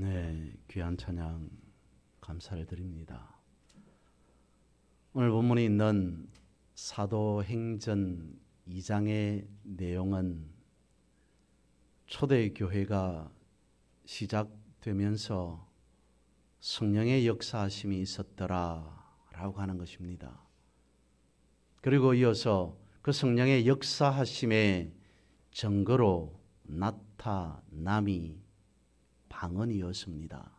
네, 귀한 찬양 감사를 드립니다. 오늘 본문에 있는 사도행전 2장의 내용은 초대교회가 시작되면서 성령의 역사하심이 있었더라라고 하는 것입니다. 그리고 이어서 그 성령의 역사하심의 증거로 나타남이 방언이었습니다.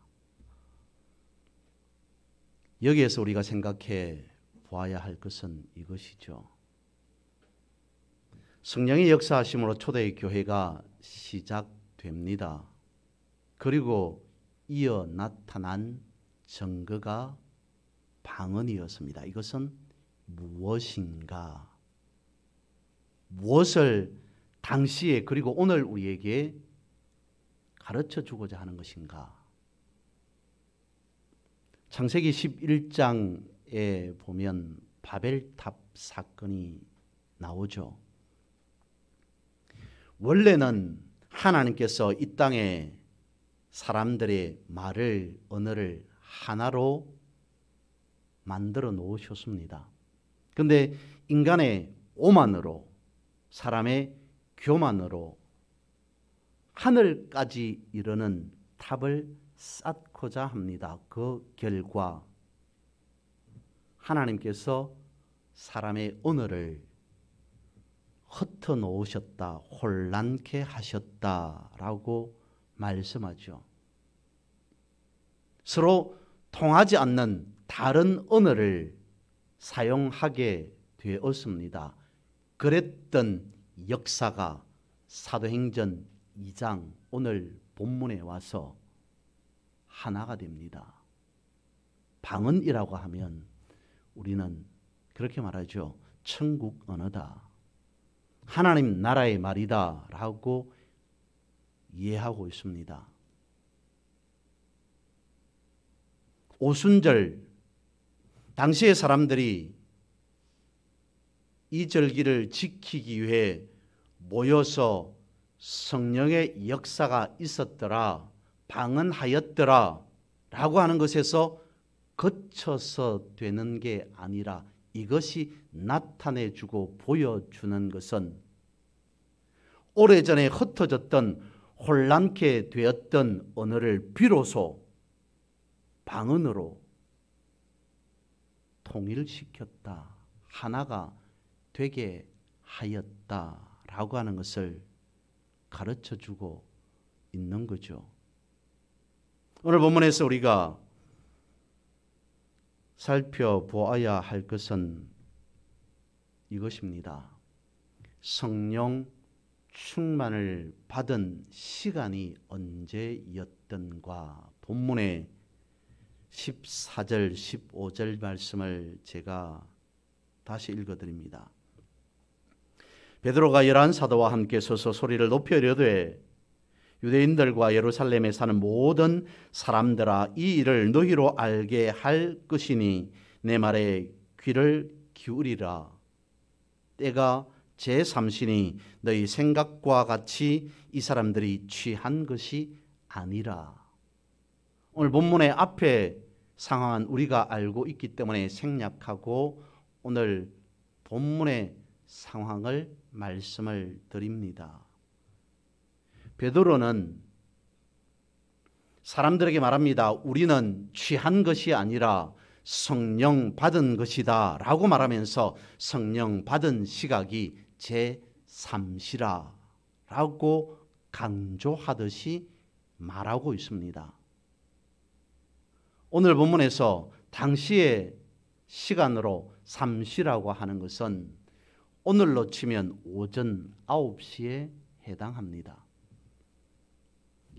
여기에서 우리가 생각해 보아야 할 것은 이것이죠. 성령의 역사하심으로 초대교회가 시작됩니다. 그리고 이어 나타난 증거가 방언이었습니다. 이것은 무엇인가? 무엇을 당시에 그리고 오늘 우리에게 가르쳐 주고자 하는 것인가? 창세기 11장에 보면 바벨탑 사건이 나오죠. 원래는 하나님께서 이 땅에 사람들의 말을, 언어를 하나로 만들어 놓으셨습니다. 그런데 인간의 오만으로, 사람의 교만으로 하늘까지 이르는 탑을 쌓고자 합니다. 그 결과 하나님께서 사람의 언어를 흩어 놓으셨다, 혼란케 하셨다라고 말씀하죠. 서로 통하지 않는 다른 언어를 사용하게 되었습니다. 그랬던 역사가 사도행전 2장 오늘 본문에 와서 하나가 됩니다. 방언이라고 하면 우리는 그렇게 말하죠. 천국 언어다. 하나님 나라의 말이다 라고 이해하고 있습니다. 오순절 당시의 사람들이 이 절기를 지키기 위해 모여서 성령의 역사가 있었더라, 방언하였더라 라고 하는 것에서 거쳐서 되는 게 아니라 이것이 나타내주고 보여주는 것은 오래전에 흩어졌던 혼란케 되었던 언어를 비로소 방언으로 통일시켰다, 하나가 되게 하였다라고 하는 것을 가르쳐주고 있는 거죠. 오늘 본문에서 우리가 살펴보아야 할 것은 이것입니다. 성령 충만을 받은 시간이 언제였던가. 본문의 14절, 15절 말씀을 제가 다시 읽어드립니다. 베드로가 11사도와 함께 서서 소리를 높여 이르되 유대인들과 예루살렘에 사는 모든 사람들아, 이 일을 너희로 알게 할 것이니 내 말에 귀를 기울이라. 때가 제3시니 너희 생각과 같이 이 사람들이 취한 것이 아니라. 오늘 본문의 앞에 상황은 우리가 알고 있기 때문에 생략하고 오늘 본문의 상황을 말씀을 드립니다. 베드로는 사람들에게 말합니다. 우리는 취한 것이 아니라 성령 받은 것이다 라고 말하면서 성령 받은 시각이 제3시라 라고 강조하듯이 말하고 있습니다. 오늘 본문에서 당시의 시간으로 3시라고 하는 것은 오늘로 치면 오전 9시에 해당합니다.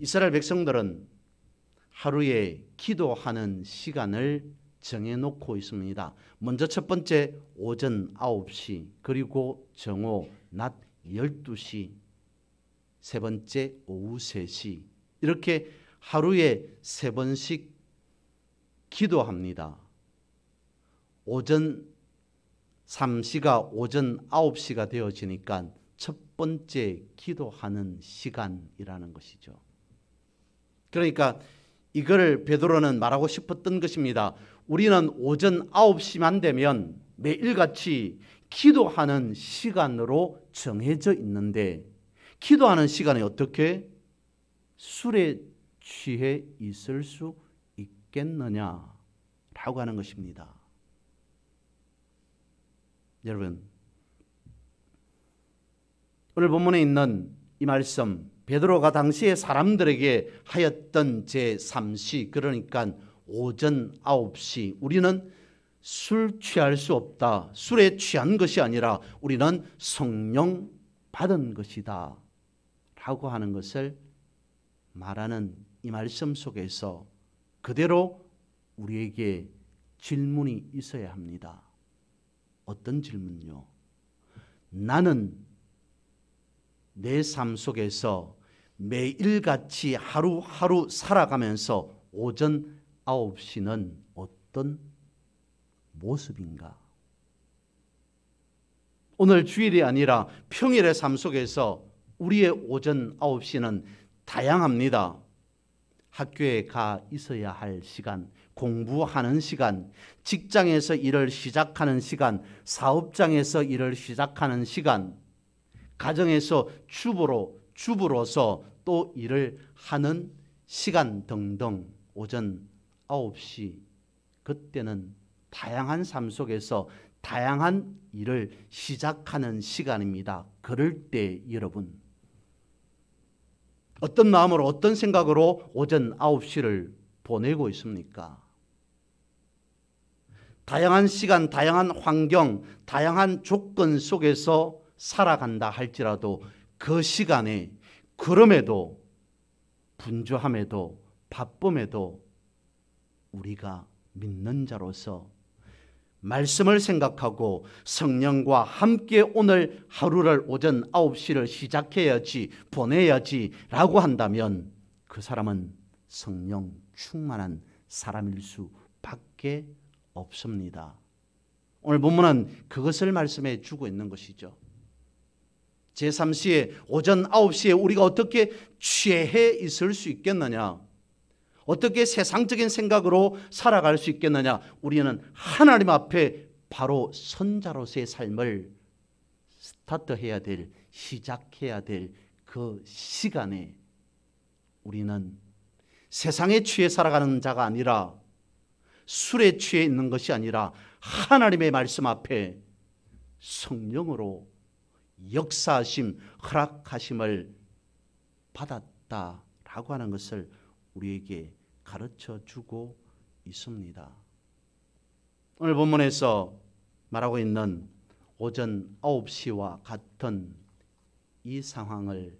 이스라엘 백성들은 하루에 기도하는 시간을 정해놓고 있습니다. 먼저 첫 번째 오전 9시, 그리고 정오 낮 12시, 세 번째 오후 3시, 이렇게 하루에 3번씩 기도합니다. 오전 3시가 오전 9시가 되어지니까 첫 번째 기도하는 시간이라는 것이죠. 그러니까 이걸 베드로는 말하고 싶었던 것입니다. 우리는 오전 9시만 되면 매일같이 기도하는 시간으로 정해져 있는데 기도하는 시간에 어떻게 술에 취해 있을 수 있겠느냐라고 하는 것입니다. 여러분, 오늘 본문에 있는 이 말씀, 베드로가 당시에 사람들에게 하였던 제3시, 그러니까 오전 9시, 우리는 술 취할 수 없다. 술에 취한 것이 아니라 우리는 성령 받은 것이다 라고 하는 것을 말하는 이 말씀 속에서 그대로 우리에게 질문이 있어야 합니다. 어떤 질문요? 나는 내 삶 속에서 매일같이 하루하루 살아가면서 오전 9시는 어떤 모습인가? 오늘 주일이 아니라 평일의 삶 속에서 우리의 오전 9시는 다양합니다. 학교에 가 있어야 할 시간, 공부하는 시간, 직장에서 일을 시작하는 시간, 사업장에서 일을 시작하는 시간, 가정에서 주부로서 또 일을 하는 시간 등등 오전 9시, 그때는 다양한 삶 속에서 다양한 일을 시작하는 시간입니다. 그럴 때 여러분 어떤 마음으로 어떤 생각으로 오전 9시를 보내고 있습니까? 다양한 시간, 다양한 환경, 다양한 조건 속에서 살아간다 할지라도 그 시간에 그럼에도 분주함에도 바쁨에도 우리가 믿는 자로서 말씀을 생각하고 성령과 함께 오늘 하루를 오전 9시를 시작해야지, 보내야지 라고 한다면 그 사람은 성령 충만한 사람일 수밖에 없습니다. 오늘 본문은 그것을 말씀해 주고 있는 것이죠. 제3시에 오전 9시에 우리가 어떻게 취해 있을 수 있겠느냐? 어떻게 세상적인 생각으로 살아갈 수 있겠느냐? 우리는 하나님 앞에 바로 선자로서의 삶을 스타트해야 될, 시작해야 될 그 시간에 우리는 세상에 취해 살아가는 자가 아니라 술에 취해 있는 것이 아니라 하나님의 말씀 앞에 성령으로 역사하심, 허락하심을 받았다라고 하는 것을 우리에게 가르쳐 주고 있습니다. 오늘 본문에서 말하고 있는 오전 9시와 같은 이 상황을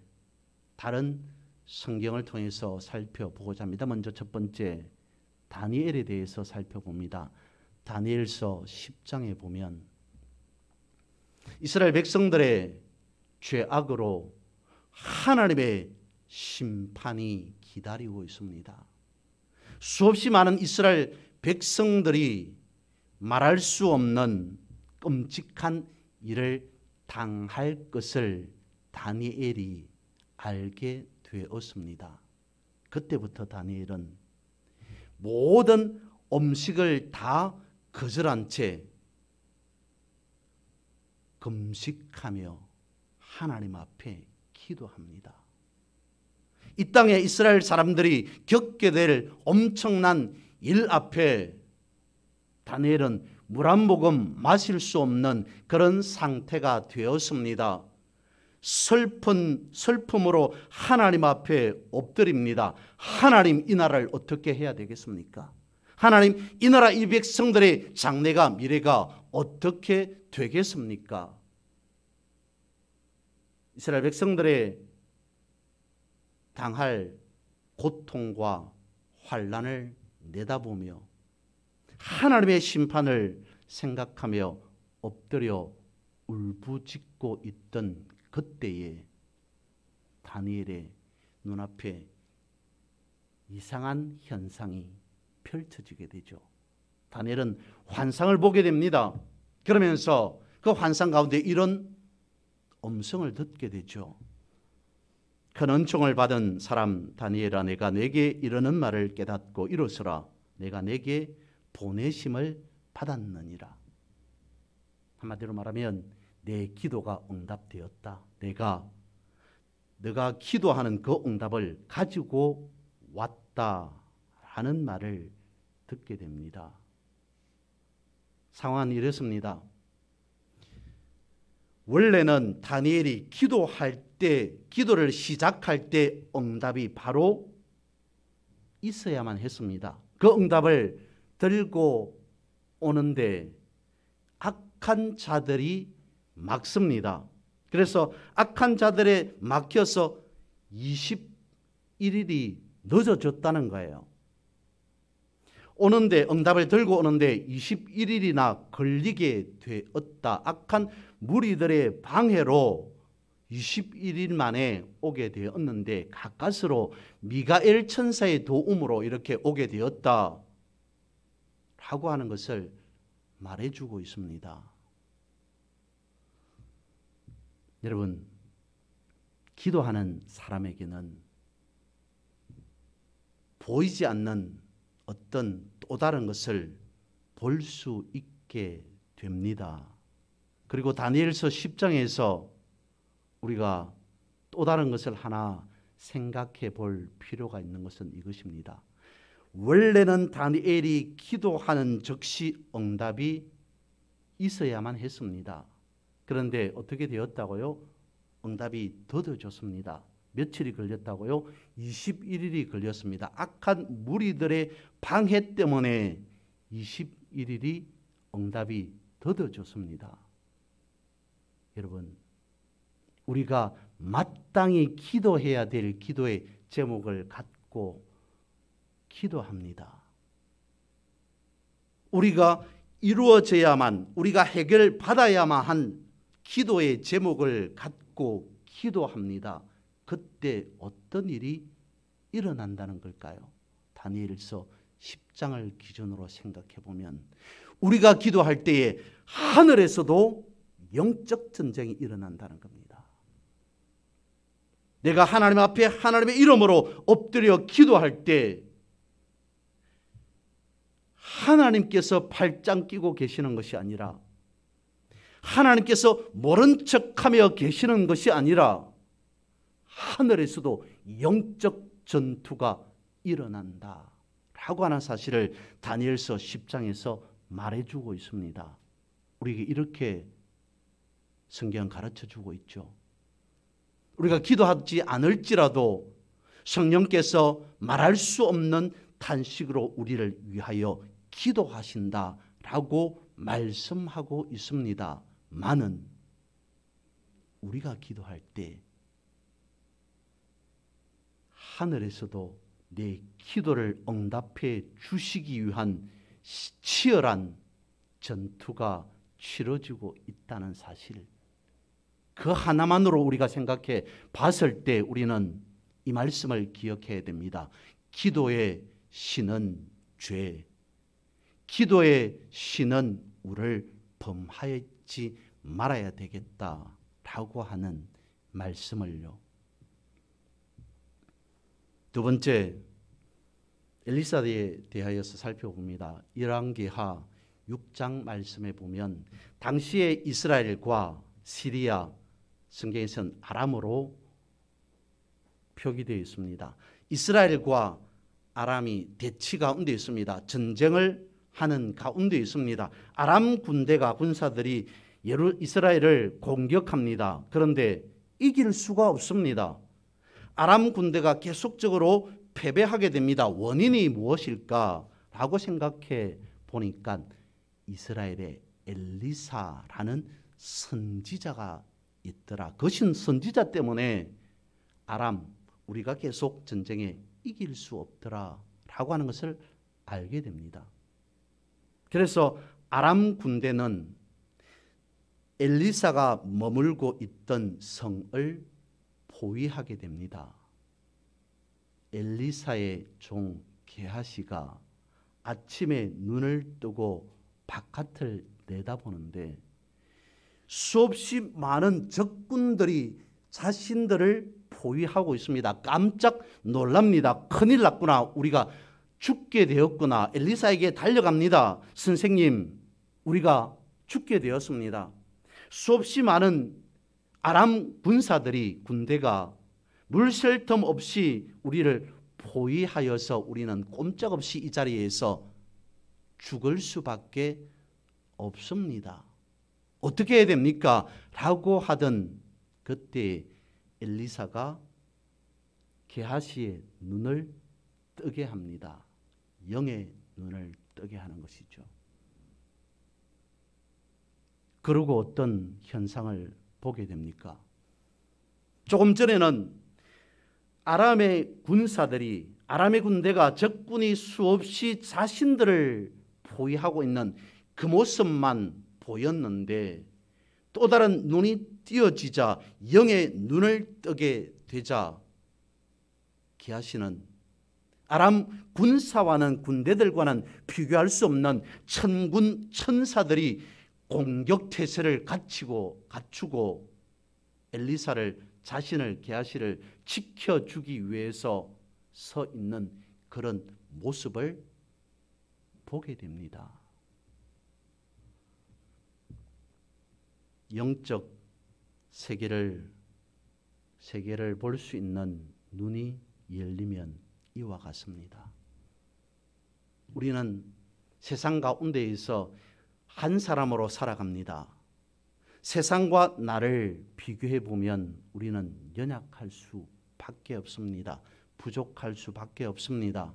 다른 성경을 통해서 살펴보고자 합니다. 먼저 첫 번째 다니엘에 대해서 살펴봅니다. 다니엘서 10장에 보면 이스라엘 백성들의 죄악으로 하나님의 심판이 기다리고 있습니다. 수없이 많은 이스라엘 백성들이 말할 수 없는 끔찍한 일을 당할 것을 다니엘이 알게 되었습니다. 그때부터 다니엘은 모든 음식을 다 거절한 채 금식하며 하나님 앞에 기도합니다. 이 땅에 이스라엘 사람들이 겪게 될 엄청난 일 앞에 다니엘은 물 한 모금 마실 수 없는 그런 상태가 되었습니다. 슬픔으로 하나님 앞에 엎드립니다. 하나님, 이 나라를 어떻게 해야 되겠습니까? 하나님, 이 나라 이 백성들의 장래가, 미래가 어떻게 되겠습니까? 이스라엘 백성들의 당할 고통과 환난을 내다보며 하나님의 심판을 생각하며 엎드려 울부짖고 있던 그때에 다니엘의 눈앞에 이상한 현상이 펼쳐지게 되죠. 다니엘은 환상을 보게 됩니다. 그러면서 그 환상 가운데 이런 음성을 듣게 되죠. 큰 은총을 받은 사람 다니엘아, 내가 내게 이르는 말을 깨닫고 일어서라. 내가 내게 보내심을 받았느니라. 한마디로 말하면 내 기도가 응답되었다. 내가 기도하는 그 응답을 가지고 왔다 하는 말을 듣게 됩니다. 상황은 이렇습니다. 원래는 다니엘이 기도를 시작할 때 응답이 바로 있어야만 했습니다. 그 응답을 들고 오는데 악한 자들이 막습니다. 그래서 악한 자들에 막혀서 21일이 늦어졌다는 거예요. 응답을 들고 오는데 21일이나 걸리게 되었다. 악한 무리들의 방해로 21일 만에 오게 되었는데 가까스로 미가엘 천사의 도움으로 이렇게 오게 되었다 라고 하는 것을 말해주고 있습니다. 여러분, 기도하는 사람에게는 보이지 않는 어떤 또 다른 것을 볼 수 있게 됩니다. 그리고 다니엘서 10장에서 우리가 또 다른 것을 하나 생각해 볼 필요가 있는 것은 이것입니다. 원래는 다니엘이 기도하는 즉시 응답이 있어야만 했습니다. 그런데 어떻게 되었다고요? 응답이 더뎌졌습니다. 며칠이 걸렸다고요? 21일이 걸렸습니다. 악한 무리들의 방해 때문에 21일이 응답이 더뎌졌습니다. 여러분, 우리가 마땅히 기도해야 될 기도의 제목을 갖고 기도합니다. 우리가 이루어져야만, 우리가 해결받아야만 한 기도의 제목을 갖고 기도합니다. 그때 어떤 일이 일어난다는 걸까요? 다니엘서 10장을 기준으로 생각해 보면 우리가 기도할 때에 하늘에서도 영적 전쟁이 일어난다는 겁니다. 내가 하나님 앞에 하나님의 이름으로 엎드려 기도할 때 하나님께서 팔짱 끼고 계시는 것이 아니라, 하나님께서 모른 척하며 계시는 것이 아니라 하늘에서도 영적 전투가 일어난다 라고 하는 사실을 다니엘서 10장에서 말해주고 있습니다. 우리에게 이렇게 성경은 가르쳐주고 있죠. 우리가 기도하지 않을지라도 성령께서 말할 수 없는 탄식으로 우리를 위하여 기도하신다라고 말씀하고 있습니다. 많은 우리가 기도할 때 하늘에서도 내 기도를 응답해 주시기 위한 치열한 전투가 치러지고 있다는 사실, 그 하나만으로 우리가 생각해 봤을 때 우리는 이 말씀을 기억해야 됩니다. 기도의 신은 죄, 기도의 신은 우를 범하지 말아야 되겠다라고 하는 말씀을요. 두 번째, 엘리사에 대하여서 살펴봅니다. 열왕기하 6장 말씀에 보면 당시에 이스라엘과 시리아, 성경에서는 아람으로 표기되어 있습니다. 이스라엘과 아람이 대치 가운데 있습니다. 전쟁을 하는 가운데 있습니다. 아람 군사들이 이스라엘을 공격합니다. 그런데 이길 수가 없습니다. 아람 군대가 계속적으로 패배하게 됩니다. 원인이 무엇일까라고 생각해 보니까 이스라엘의 엘리사라는 선지자가 있더라. 그 선지자 때문에 우리가 계속 전쟁에 이길 수 없더라라고 하는 것을 알게 됩니다. 그래서 아람 군대는 엘리사가 머물고 있던 성을 포위하게 됩니다. 엘리사의 종 게하시가 아침에 눈을 뜨고 바깥을 내다보는데 수없이 많은 적군들이 자신들을 포위하고 있습니다. 깜짝 놀랍니다. 큰일 났구나. 우리가 죽게 되었구나. 엘리사에게 달려갑니다. 선생님, 우리가 죽게 되었습니다. 수없이 많은 아람 군대가 물 쉴 틈 없이 우리를 포위하여서 우리는 꼼짝없이 이 자리에서 죽을 수밖에 없습니다. 어떻게 해야 됩니까? 라고 하던 그때 엘리사가 게하시의 눈을 뜨게 합니다. 영의 눈을 뜨게 하는 것이죠. 그리고 어떤 현상을 보게 됩니까? 조금 전에는 아람의 군대가 적군이 수없이 자신들을 포위하고 있는 그 모습만 보였는데 또 다른 눈이 띄어지자 영의 눈을 뜨게 되자 게하시는 아람 군대들과는 비교할 수 없는 천군 천사들이 공격 태세를 갖추고 엘리사를 게하시를 지켜주기 위해서 서 있는 그런 모습을 보게 됩니다. 영적 세계를 볼 수 있는 눈이 열리면 이와 같습니다. 우리는 세상 가운데에서 한 사람으로 살아갑니다. 세상과 나를 비교해 보면 우리는 연약할 수밖에 없습니다. 부족할 수밖에 없습니다.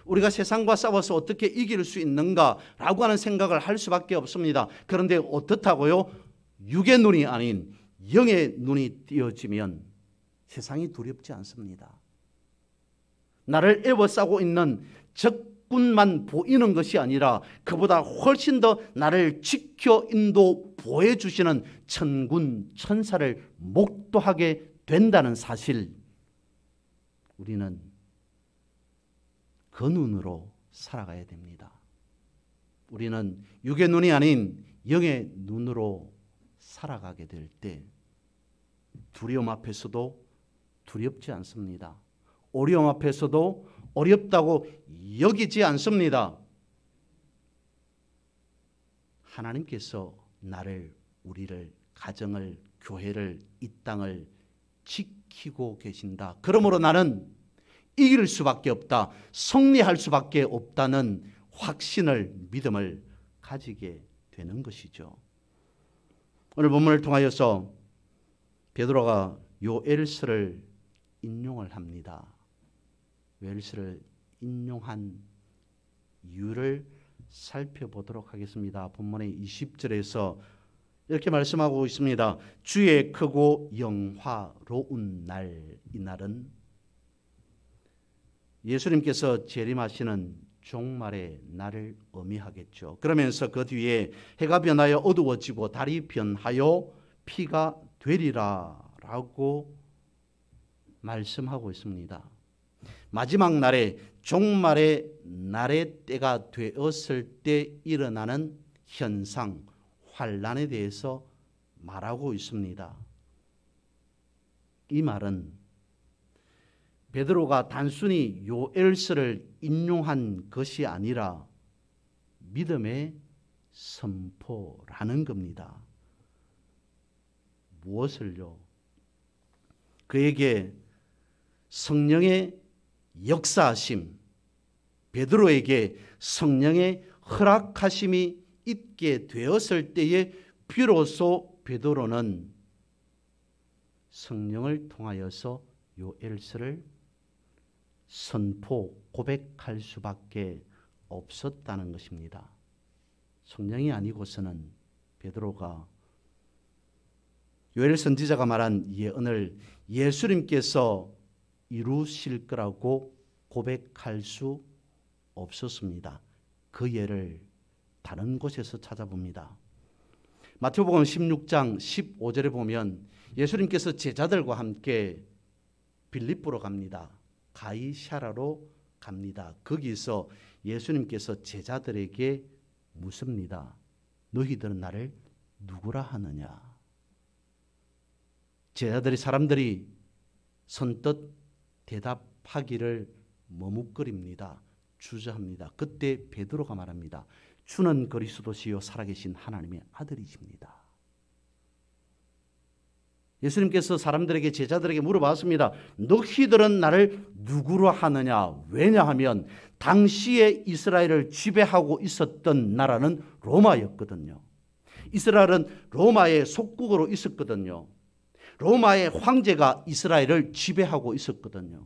우리가 세상과 싸워서 어떻게 이길 수 있는가라고 하는 생각을 할 수밖에 없습니다. 그런데 어떻다고요? 육의 눈이 아닌 영의 눈이 띄어지면 세상이 두렵지 않습니다. 나를 에워싸고 있는 적군만 보이는 것이 아니라 그보다 훨씬 더 나를 지켜 인도 보호해 주시는 천군 천사를 목도하게 된다는 사실, 우리는 그 눈으로 살아가야 됩니다. 우리는 육의 눈이 아닌 영의 눈으로 살아가게 될 때 두려움 앞에서도 두렵지 않습니다. 어려움 앞에서도 어렵다고 여기지 않습니다. 하나님께서 우리를, 가정을, 교회를, 이 땅을 지키고 계신다. 그러므로 나는 이길 수밖에 없다. 승리할 수밖에 없다는 확신을, 믿음을 가지게 되는 것이죠. 오늘 본문을 통하여서 베드로가 요엘서를 인용을 합니다. 요엘서를 인용한 이유를 살펴보도록 하겠습니다. 본문의 20절에서 이렇게 말씀하고 있습니다. 주의 크고 영화로운 날, 이 날은 예수님께서 재림하시는 종말의 날을 의미하겠죠. 그러면서 그 뒤에 해가 변하여 어두워지고 달이 변하여 피가 되리라 라고 말씀하고 있습니다. 마지막 날에, 종말의 날의 때가 되었을 때 일어나는 현상, 환란에 대해서 말하고 있습니다. 이 말은 베드로가 단순히 요엘서를 인용한 것이 아니라 믿음의 선포라는 겁니다. 무엇을요? 그에게 성령의 역사하심, 베드로에게 성령의 허락하심이 있게 되었을 때에 비로소 베드로는 성령을 통하여서 요엘서를 선포, 고백할 수밖에 없었다는 것입니다. 성령이 아니고서는 베드로가 요엘 선지자가 말한 예언을 예수님께서 이루실 거라고 고백할 수 없었습니다. 그 예를 다른 곳에서 찾아봅니다. 마태복음 16장 15절에 보면 예수님께서 제자들과 함께 빌립보로 갑니다. 가이사라로 갑니다. 거기서 예수님께서 제자들에게 묻습니다. 너희들은 나를 누구라 하느냐? 사람들이 선뜻 대답하기를 머뭇거립니다. 주저합니다. 그때 베드로가 말합니다. 주는 그리스도시요 살아계신 하나님의 아들이십니다. 예수님께서 사람들에게, 제자들에게 물어봤습니다. 너희들은 나를 누구로 하느냐? 왜냐하면 당시에 이스라엘을 지배하고 있었던 나라는 로마였거든요. 이스라엘은 로마의 속국으로 있었거든요. 로마의 황제가 이스라엘을 지배하고 있었거든요.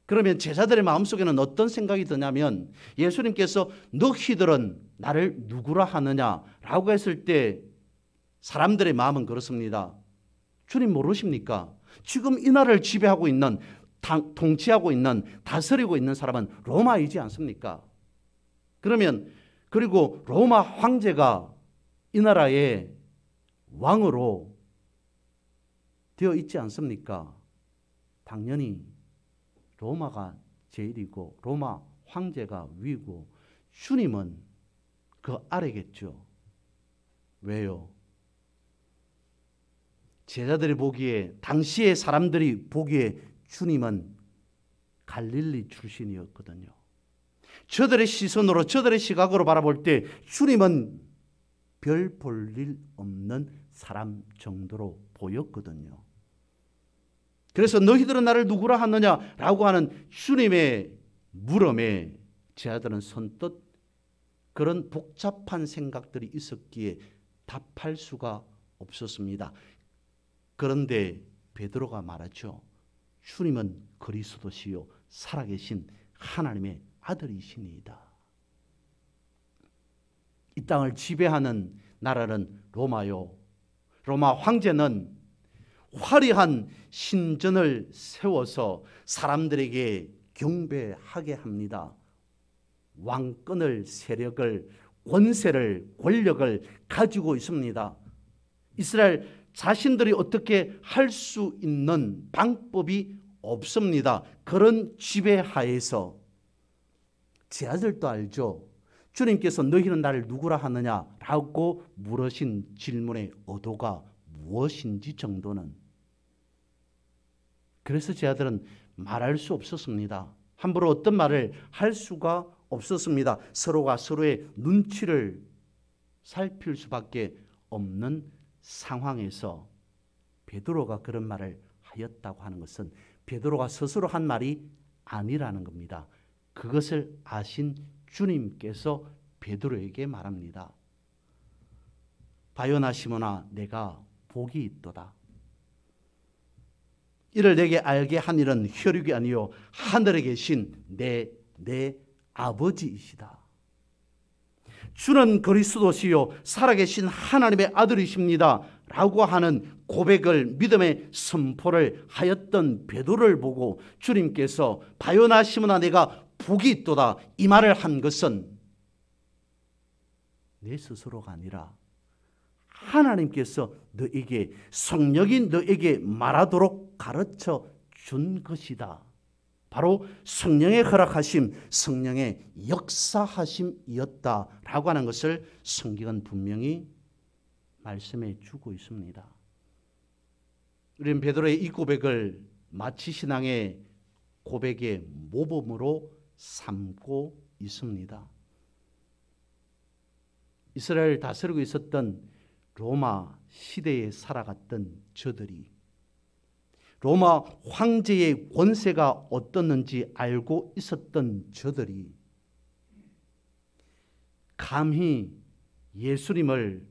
그러면 제자들의 마음속에는 어떤 생각이 드냐면, 예수님께서 너희들은 나를 누구라 하느냐라고 했을 때 사람들의 마음은 그렇습니다. 주님 모르십니까? 지금 이 나라를 지배하고 있는, 통치하고 있는, 다스리고 있는 사람은 로마이지 않습니까? 그러면, 그리고 로마 황제가 이 나라의 왕으로 되어 있지 않습니까? 당연히 로마가 제일이고 로마 황제가 위고 주님은 그 아래겠죠. 왜요? 제자들이 보기에, 당시의 사람들이 보기에 주님은 갈릴리 출신이었거든요. 저들의 시선으로, 저들의 시각으로 바라볼 때 주님은 별 볼 일 없는 사람 정도로 보였거든요. 그래서 너희들은 나를 누구라 하느냐라고 하는 주님의 물음에 제자들은 선뜻 그런 복잡한 생각들이 있었기에 답할 수가 없었습니다. 그런데 베드로가 말하죠. 주님은 그리스도시요 살아계신 하나님의 아들이시니이다. 이 땅을 지배하는 나라는 로마요. 로마 황제는 화려한 신전을 세워서 사람들에게 경배하게 합니다. 왕권을, 세력을, 권세를, 권력을 가지고 있습니다. 이스라엘 자신들이 어떻게 할 수 있는 방법이 없습니다. 그런 지배하에서 제자들도 알죠. 주님께서 너희는 나를 누구라 하느냐라고 물으신 질문의 의도가 무엇인지 정도는. 그래서 제자들은 말할 수 없었습니다. 함부로 어떤 말을 할 수가 없었습니다. 서로가 서로의 눈치를 살필 수밖에 없는 상황에서 베드로가 그런 말을 하였다고 하는 것은 베드로가 스스로 한 말이 아니라는 겁니다. 그것을 아신 주님께서 베드로에게 말합니다. 바요나 시몬아, 내가 복이 있도다. 이를 내게 알게 한 일은 혈육이 아니요 하늘에 계신 내 아버지이시다. 주는 그리스도시요 살아계신 하나님의 아들이십니다 라고 하는 고백을, 믿음의 선포를 하였던 베드로를 보고 주님께서 바요나 시몬아 내가 복이 있도다 이 말을 한 것은 내 스스로가 아니라 하나님께서 너에게, 성령이 너에게 말하도록 가르쳐 준 것이다. 바로 성령의 허락하심, 성령의 역사하심이었다라고 하는 것을 성경은 분명히 말씀해 주고 있습니다. 우리는 베드로의 이 고백을 마치 신앙의 고백의 모범으로 삼고 있습니다. 이스라엘을 다스리고 있었던 로마 시대에 살아갔던 저들이 로마 황제의 권세가 어떻는지 알고 있었던 저들이 감히 예수님을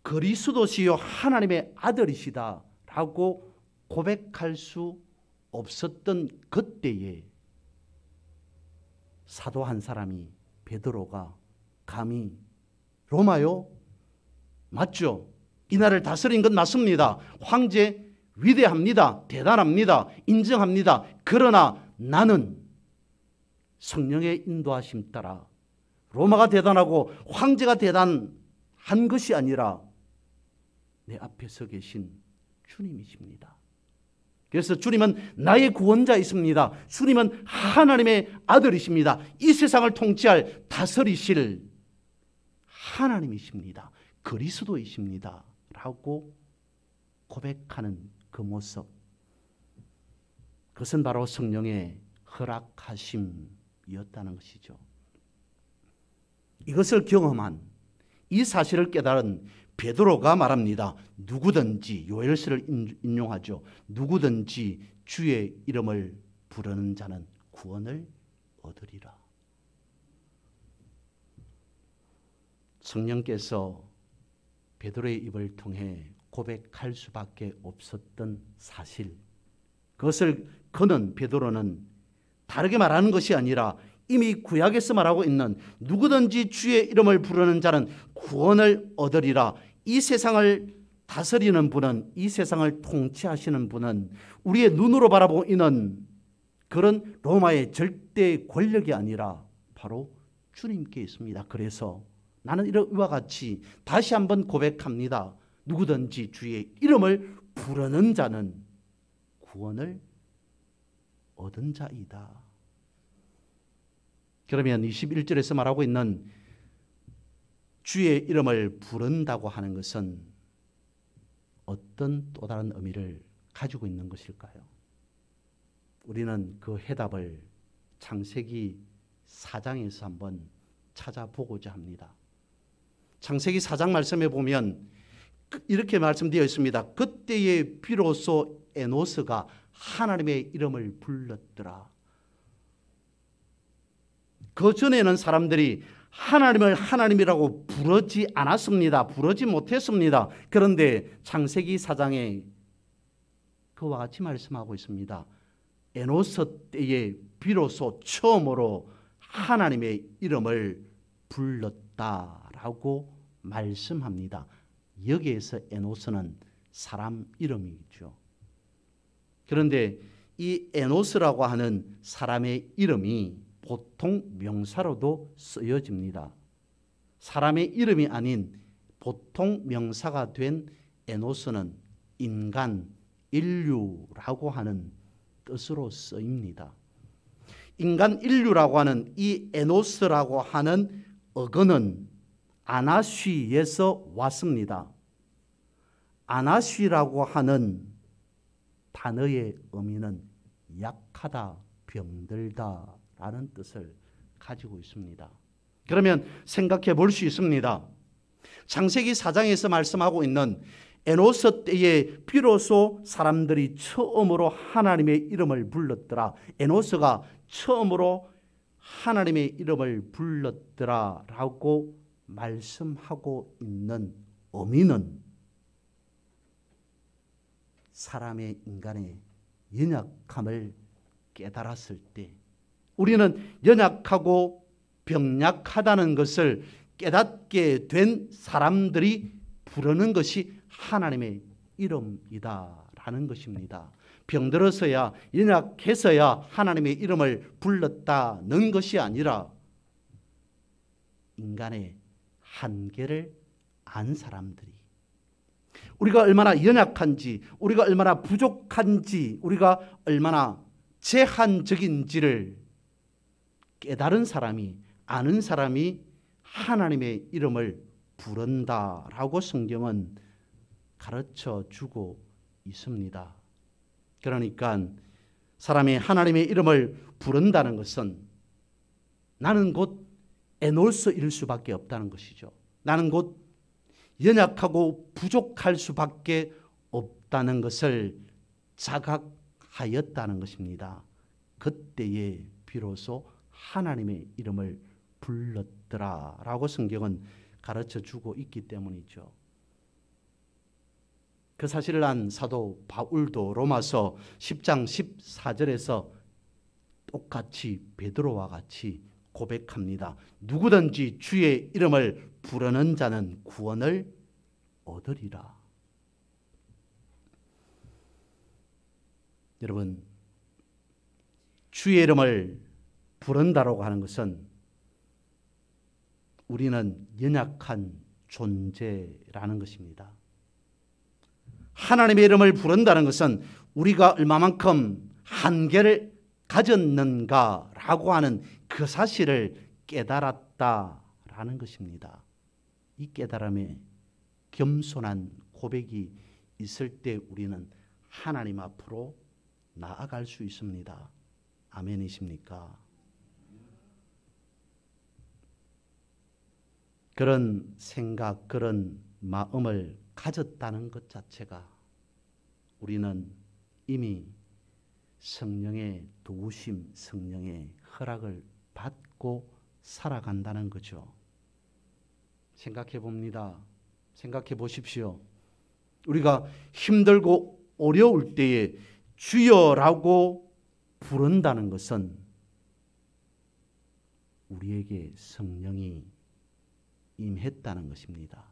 그리스도시요 하나님의 아들이시다라고 고백할 수 없었던 그때에 사도 한 사람이, 베드로가 감히 로마요? 맞죠? 이 나라를 다스린 건 맞습니다. 황제 위대합니다. 대단합니다. 인정합니다. 그러나 나는 성령의 인도하심 따라 로마가 대단하고 황제가 대단한 것이 아니라 내 앞에 서 계신 주님이십니다. 그래서 주님은 나의 구원자이십니다. 주님은 하나님의 아들이십니다. 이 세상을 통치할, 다스리실 하나님이십니다. 그리스도이십니다 라고 고백하는 그 모습, 그것은 바로 성령의 허락하심이었다는 것이죠. 이것을 경험한, 이 사실을 깨달은 베드로가 말합니다. 누구든지, 요엘서를 인용하죠. 누구든지 주의 이름을 부르는 자는 구원을 얻으리라. 성령께서 베드로의 입을 통해 고백할 수밖에 없었던 사실, 그것을 그는, 베드로는 다르게 말하는 것이 아니라 이미 구약에서 말하고 있는 누구든지 주의 이름을 부르는 자는 구원을 얻으리라. 이 세상을 다스리는 분은, 이 세상을 통치하시는 분은 우리의 눈으로 바라보고 있는 그런 로마의 절대 권력이 아니라 바로 주님께 있습니다. 그래서 나는 이와 같이 다시 한번 고백합니다. 누구든지 주의 이름을 부르는 자는 구원을 얻은 자이다. 그러면 21절에서 말하고 있는 주의 이름을 부른다고 하는 것은 어떤 또 다른 의미를 가지고 있는 것일까요? 우리는 그 해답을 창세기 4장에서 한번 찾아보고자 합니다. 창세기 4장 말씀에 보면 이렇게 말씀되어 있습니다. 그때에 비로소 에노스가 하나님의 이름을 불렀더라. 그 전에는 사람들이 하나님을 하나님이라고 부르지 않았습니다. 부르지 못했습니다. 그런데 창세기 4장에 그와 같이 말씀하고 있습니다. 에노스 때에 비로소 처음으로 하나님의 이름을 불렀다라고 말씀합니다. 여기에서 에노스는 사람 이름이죠. 그런데 이 에노스라고 하는 사람의 이름이 보통 명사로도 쓰여집니다. 사람의 이름이 아닌 보통 명사가 된 에노스는 인간, 인류라고 하는 뜻으로 쓰입니다. 인간, 인류라고 하는 이 에노스라고 하는 어근은 아나쉬에서 왔습니다. 아나쉬라고 하는 단어의 의미는 약하다, 병들다 라는 뜻을 가지고 있습니다. 그러면 생각해 볼 수 있습니다. 창세기 4장에서 말씀하고 있는 에노스 때에 비로소 사람들이 처음으로 하나님의 이름을 불렀더라. 에노스가 처음으로 하나님의 이름을 불렀더라 라고 말씀하고 있는 의미는 사람의, 인간의 연약함을 깨달았을 때, 우리는 연약하고 병약하다는 것을 깨닫게 된 사람들이 부르는 것이 하나님의 이름이다라는 것입니다. 병들어서야, 연약해서야 하나님의 이름을 불렀다는 것이 아니라 인간의 한계를 안 사람들이, 우리가 얼마나 연약한지, 우리가 얼마나 부족한지, 우리가 얼마나 제한적인지를 깨달은 사람이, 아는 사람이 하나님의 이름을 부른다라고 성경은 가르쳐 주고 있습니다. 그러니까 사람이 하나님의 이름을 부른다는 것은 나는 곧 에노스일 수밖에 없다는 것이죠. 나는 곧 연약하고 부족할 수밖에 없다는 것을 자각하였다는 것입니다. 그때에 비로소 하나님의 이름을 불렀더라라고 성경은 가르쳐 주고 있기 때문이죠. 그 사실을 안 사도 바울도 로마서 10장 14절에서 똑같이 베드로와 같이 고백합니다. 누구든지 주의 이름을 부르는 자는 구원을 얻으리라. 여러분, 주의 이름을 부른다라고 하는 것은 우리는 연약한 존재라는 것입니다. 하나님의 이름을 부른다는 것은 우리가 얼마만큼 한계를 가졌는가라고 하는 그 사실을 깨달았다라는 것입니다. 이 깨달음에 겸손한 고백이 있을 때 우리는 하나님 앞으로 나아갈 수 있습니다. 아멘이십니까? 그런 생각, 그런 마음을 가졌다는 것 자체가 우리는 이미 성령의 도우심, 성령의 허락을 받고 살아간다는 거죠. 생각해 봅니다. 생각해 보십시오. 우리가 힘들고 어려울 때에 주여라고 부른다는 것은 우리에게 성령이 임했다는 것입니다.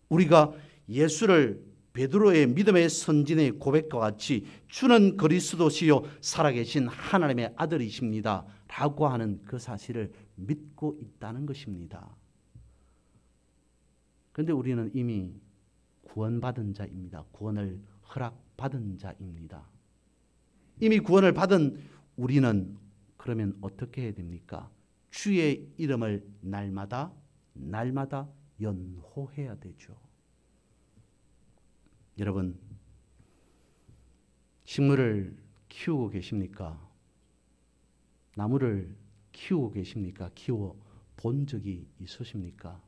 우리가 예수를 베드로의 믿음의 선진의 고백과 같이 주는 그리스도시요 살아계신 하나님의 아들이십니다 라고 하는 그 사실을 믿고 있다는 것입니다. 그런데 우리는 이미 구원받은 자입니다. 구원을 허락받은 자입니다. 이미 구원을 받은 우리는 그러면 어떻게 해야 됩니까? 주의 이름을 날마다 연호해야 되죠. 여러분, 식물을 키우고 계십니까? 나무를 키우고 계십니까? 키워 본 적이 있으십니까?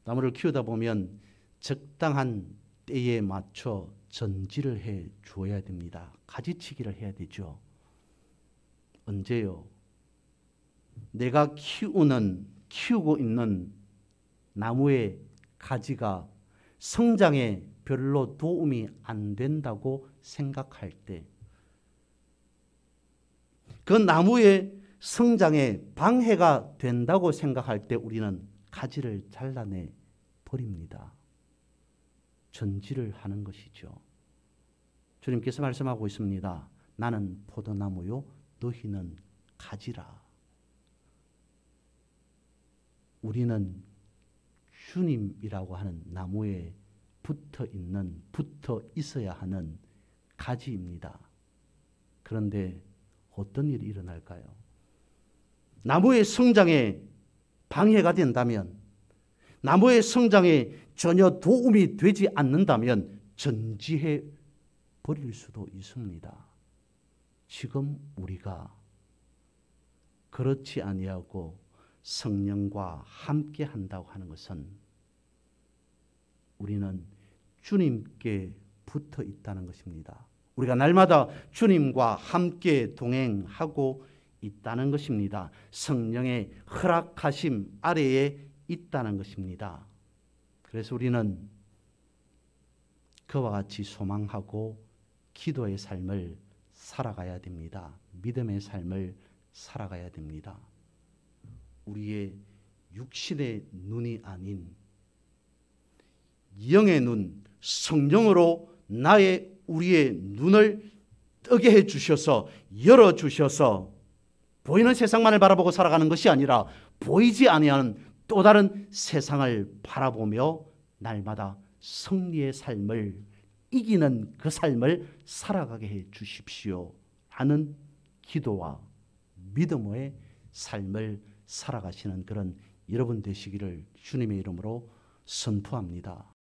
나무를 키우다 보면 적당한 때에 맞춰 전지를 해 주어야 됩니다. 가지치기를 해야 되죠. 언제요? 내가 키우고 있는 나무의 가지가 성장에 별로 도움이 안 된다고 생각할 때, 그 나무의 성장에 방해가 된다고 생각할 때 우리는 가지를 잘라내 버립니다. 전지를 하는 것이죠. 주님께서 말씀하고 있습니다. 나는 포도나무요, 너희는 가지라. 우리는 주님이라고 하는 나무에 붙어 있어야 하는 가지입니다. 그런데 어떤 일이 일어날까요? 나무의 성장에 방해가 된다면, 나무의 성장에 전혀 도움이 되지 않는다면 전지해 버릴 수도 있습니다. 지금 우리가 그렇지 아니하고 성령과 함께 한다고 하는 것은 우리는 주님께 붙어 있다는 것입니다. 우리가 날마다 주님과 함께 동행하고 있다는 것입니다. 성령의 허락하심 아래에 있다는 것입니다. 그래서 우리는 그와 같이 소망하고 기도의 삶을 살아가야 됩니다. 믿음의 삶을 살아가야 됩니다. 우리의 육신의 눈이 아닌 영의 눈, 성령으로 우리의 눈을 뜨게 해주셔서, 열어주셔서 보이는 세상만을 바라보고 살아가는 것이 아니라 보이지 아니하는 또 다른 세상을 바라보며 날마다 승리의 삶을, 이기는 그 삶을 살아가게 해 주십시오 하는 기도와 믿음의 삶을 살아가시는 그런 여러분 되시기를 주님의 이름으로 선포합니다.